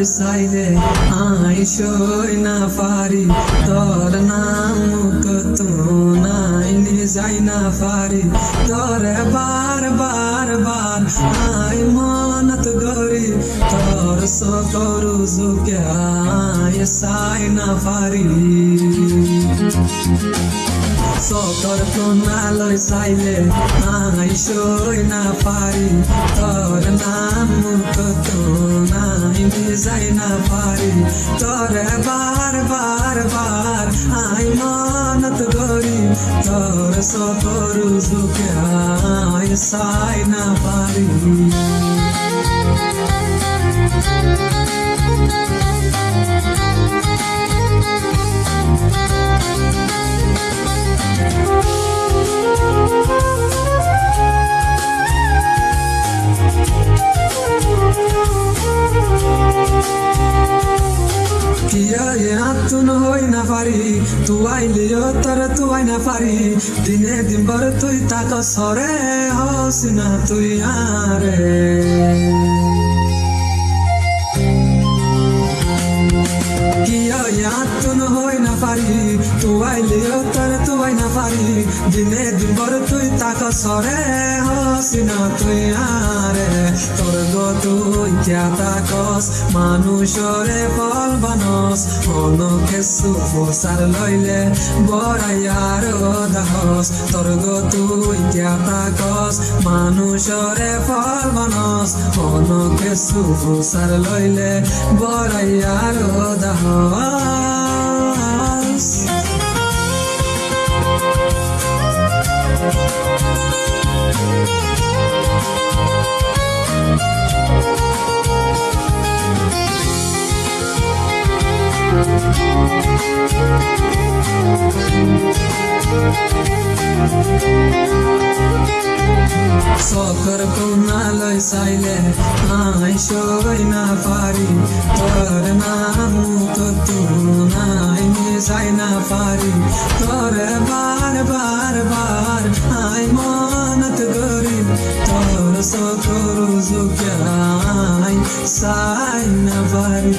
লয় চাইলে আই সই না পারি তোর নাম কত নাই যাই না পারি তোরে বার বার বার আই মনত গরি তোর সকরু জুকে আই সাই না পারি সকর প্রণালয় চাইলে আই সই না পারি তোর নাম কত নাই যাই না পারি তোরে বার বার বার আই মনত গরি তোর সকরু জুকে আই সাই না পারি তুন হই না পারি তুই আইলিও তোর তুই না পারি দিনে দিন বর তুই তাক সরে হস না তুই আরে তুন হই না পারি তুই আইলিও তোর তুই না পারি দিনে দিন বর তুই তাক সরে হস না তুই আরে তোর গো তুই ক্যা তাকস মানুষরে ফল বানস অনকে সুফসার লইলে বড়াইয়ার দাহস তোর গো তুই ক্যা তাকস মানুষরে ফল বানস অনকে সুফসার লইলে বড়াইয়ার দাহস সকর প্রণালয় চাইলে আই সই না পারি তোর নাম কত নাই যাই না পারি তোরে বার বার বার আই মনত গরি তোর সকর জুকে আই সাই না পারি